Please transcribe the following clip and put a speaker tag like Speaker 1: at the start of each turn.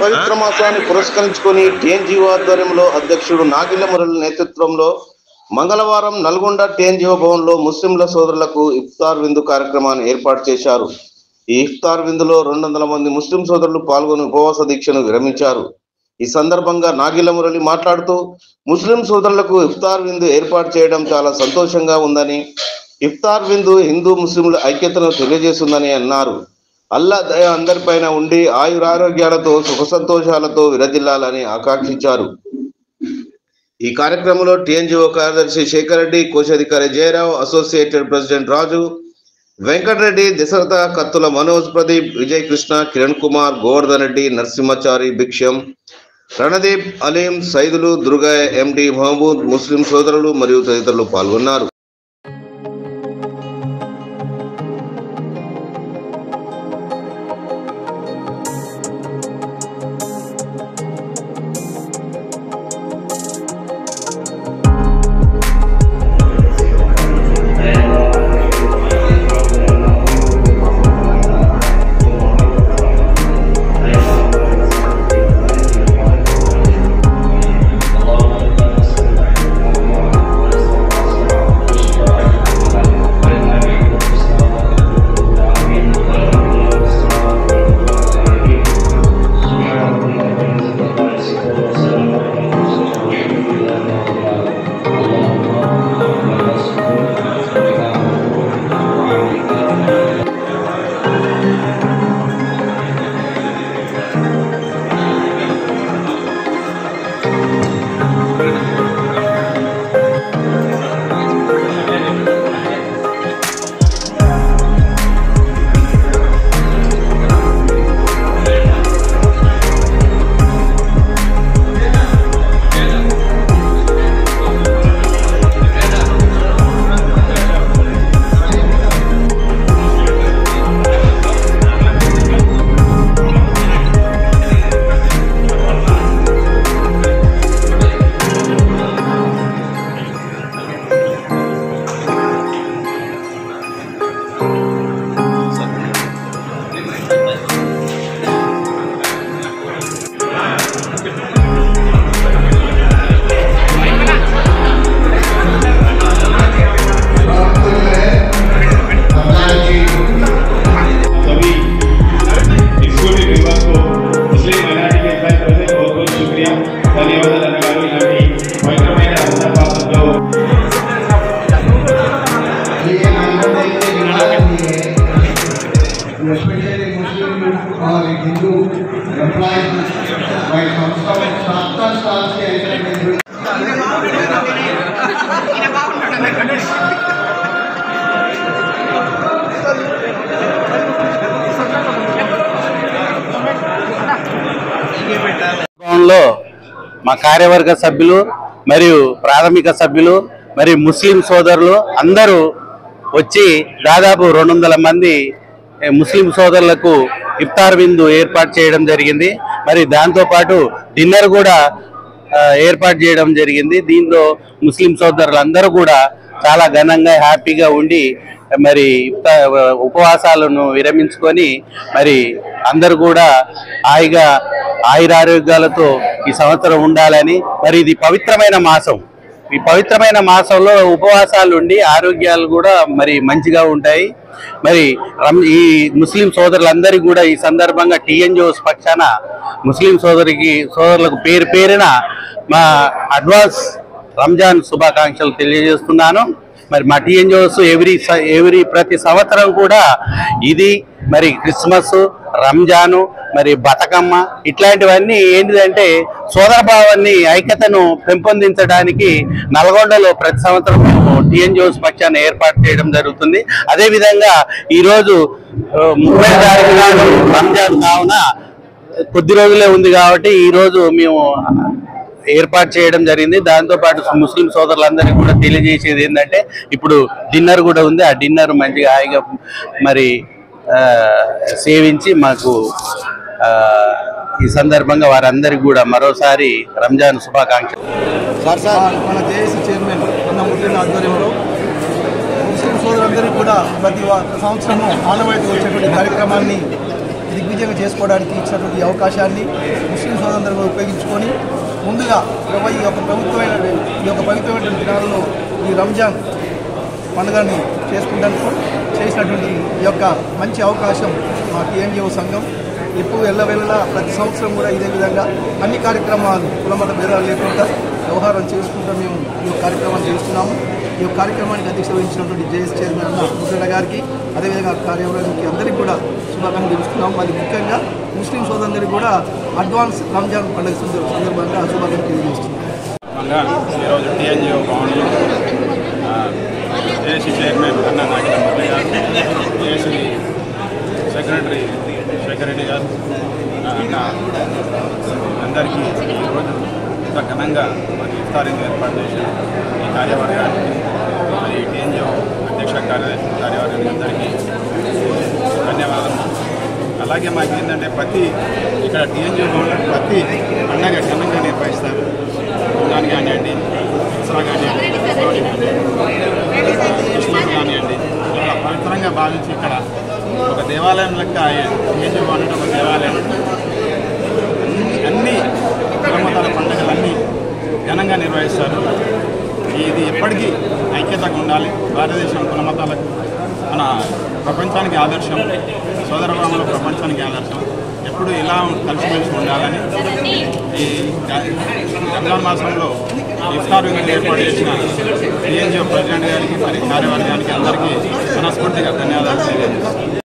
Speaker 1: పవిత్ర మాసాన్ని పురస్కరించుకొని టీఎన్జీఓ ఆధ్వర్యంలో అధ్యక్షుడు నాగిళ్ల మురళి నేతృత్వంలో మంగళవారం నల్గొండ టీఎన్జీఓ భవన్లో ముస్లింల సోదరులకు ఇఫ్తార్ విందు కార్యక్రమాన్ని ఏర్పాటు చేశారు. ఈ ఇఫ్తార్ విందులో 200 మంది ముస్లిం సోదరులు పాల్గొని ఉపవాస దీక్షను విరమించారు. ఈ సందర్భంగా నాగిళ్ల మురళి మాట్లాడుతూ ముస్లిం సోదరులకు ఇఫ్తార్ విందు ఏర్పాటు చేయడం చాలా సంతోషంగా ఉందని, ఇఫ్తార్ విందు హిందూ ముస్లింల ఐక్యతను తెలియజేస్తుందని అన్నారు. అల్లా దయ అందరిపైన ఉండి ఆయురారోగ్యాలతో సుఖ సంతోషాలతో విరజిల్లాలని ఆకాంక్షించారు. ఈ కార్యక్రమంలో టీఎన్జీఓ కార్యదర్శి శేఖర్ రెడ్డి, కోశాధికారి జయరావు, అసోసియేటెడ్ ప్రెసిడెంట్ రాజు, వెంకటరెడ్డి, దశరథ, కత్తుల మనోజ్, ప్రదీప్, విజయ్ కృష్ణ, కిరణ్ కుమార్, గోవర్ధన్ రెడ్డి, నరసింహచారి, భిక్షం, రణదీప్, అలీం, సైదులు, దుర్గయ్య, ఎండి మహమూద్, ముస్లిం సోదరులు మరియు తదితరులు పాల్గొన్నారు.
Speaker 2: మా కార్యవర్గ సభ్యులు మరియు ప్రాథమిక సభ్యులు మరియు ముస్లిం సోదరులు అందరూ వచ్చి దాదాపు 200 మంది ముస్లిం సోదరులకు ఇఫ్తార్ విందు ఏర్పాటు చేయడం జరిగింది. మరి దాంతోపాటు డిన్నర్ కూడా ఏర్పాటు చేయడం జరిగింది. దీంట్లో ముస్లిం సోదరులందరూ కూడా చాలా ఘనంగా హ్యాపీగా ఉండి మరి ఉపవాసాలను విరమించుకొని మరి అందరూ కూడా హాయిగా ఆయురారోగ్యాలతో ఈ సంవత్సరం ఉండాలని, మరి ఇది పవిత్రమైన మాసం. ఈ పవిత్రమైన మాసంలో ఉపవాసాలు ఉండి ఆరోగ్యాలు కూడా మరి మంచిగా ఉంటాయి. మరి ఈ ముస్లిం సోదరులందరికీ కూడా ఈ సందర్భంగా టీఎన్జీఓస్ పక్షాన ముస్లిం సోదరులకు పేరున మా అడ్వాన్స్ రంజాన్ శుభాకాంక్షలు తెలియజేస్తున్నాను. మరి మా టీఎన్జీఓస్ ప్రతి సంవత్సరం కూడా ఇది మరి క్రిస్మస్, రంజాను, మరి బతుకమ్మ ఇట్లాంటివన్నీ ఏంటిదంటే సోదరభావాన్ని, ఐక్యతను పెంపొందించడానికి నల్గొండలో ప్రతి సంవత్సరం టీఎన్జీఓస్ పక్షాన్ని ఏర్పాటు చేయడం జరుగుతుంది. అదేవిధంగా ఈరోజు 30వ తారీఖు నాడు రంజాన్ కావున కొద్ది రోజులే ఉంది కాబట్టి ఈరోజు మేము ఏర్పాటు చేయడం జరిగింది. దాంతోపాటు ముస్లిం సోదరులందరికీ కూడా తెలియజేసేది ఏంటంటే ఇప్పుడు డిన్నర్ కూడా ఉంది. ఆ డిన్నర్ మంచిగా హాయిగా మరి సేవించి మాకు ఈ సందర్భంగా వారందరికీ కూడా మరోసారి రంజాన్ శుభాకాంక్షలు.
Speaker 3: మన జేఏసీ చైర్మన్ అన్నముద్దీన్ ఆధ్వర్యంలో ముస్లిం సోదరులందరికీ కూడా ప్రతి సంవత్సరము ఆనవాయితీ వచ్చేటువంటి కార్యక్రమాన్ని దిగ్విజయం దిగ్విజయంగా చేసుకోవడానికి ఇచ్చినటువంటి అవకాశాన్ని ముస్లిం సోదరులందరూ ఉపయోగించుకొని ముందుగా ఈ యొక్క పవిత్రమైన దినాలలో ఈ రంజాన్ పండుగని చేసుకుంటానికి చేసినటువంటి ఈ యొక్క మంచి అవకాశం మా టీఎన్జిఓ సంఘం ఎప్పుడు ఎల్లవేళలా ప్రతి సంవత్సరం కూడా ఇదే విధంగా అన్ని కార్యక్రమాలు కులమత భేదాలు లేకుండా వ్యవహారం చేసుకుంటూ మేము ఈ కార్యక్రమాలు చేస్తున్నాము. ఈ కార్యక్రమానికి అధ్యక్షత వహించినటువంటి జేఎస్ చైర్మన్ అన్న ముద్రల గారికి అదేవిధంగా కార్యవర్గానికి అందరికీ కూడా శుభాకాంక్షలు తెలుస్తున్నాము. అది ముఖ్యంగా ముస్లిం సోదరులందరికీ కూడా అడ్వాన్స్ రంజాన్ పండుగ సందర్భంగా శుభాకాంక్షలు తెలియజేస్తున్నాం.
Speaker 4: ఈరోజు టీఎన్జిఓ భవన్లో జేఏసీ చైర్మన్ అన్న నాగిల మురళి గారు, జేఏసీ సెక్రటరీ శేఖర్ రెడ్డి గారు అందరికీ ఈరోజు ఇంత ఘనంగా మరి ఇఫ్తారీని ఏర్పాటు చేసిన ఈ కార్యవర్గానికి మరి టీఎన్జిఓ అధ్యక్ష కార్యవర్గానికి అందరికీ ధన్యవాదాలు. అలాగే మాకు ఏంటంటే ఇక్కడ టీఎన్జిఓ ప్రతి పండగ ఘనంగా నిర్వహిస్తారు. రంజాన్ కానివ్వండి, దసరా కానివ్వండి, క్రిస్మస్ కానివ్వండి, చాలా పవిత్రంగా భావించి ఇక్కడ ఒక దేవాలయం లెక్క టీఎన్జిఓ అనేది ఒక దేవాలయం. అన్ని కులమతాల పండుగలన్నీ ఘనంగా నిర్వహిస్తారు. ఇది ఎప్పటికీ ఐక్యతగా ఉండాలి. భారతదేశం కులమతాలకు మన ప్రపంచానికి ఆదర్శం, సోదరభావంలో ప్రపంచానికి ఆదర్శం. ఎప్పుడు ఇలా కలిసిమెలిసి ఉండాలని ఈ రంజాన్ మాసంలో ఇఫ్తార్ విందులు ఏర్పాటు చేసిన టీఎన్జిఓ ప్రెసిడెంట్ గారికి మరి కార్యవర్గానికి అందరికీ మనస్ఫూర్తిగా ధన్యవాదాలు తెలియజేస్తాను.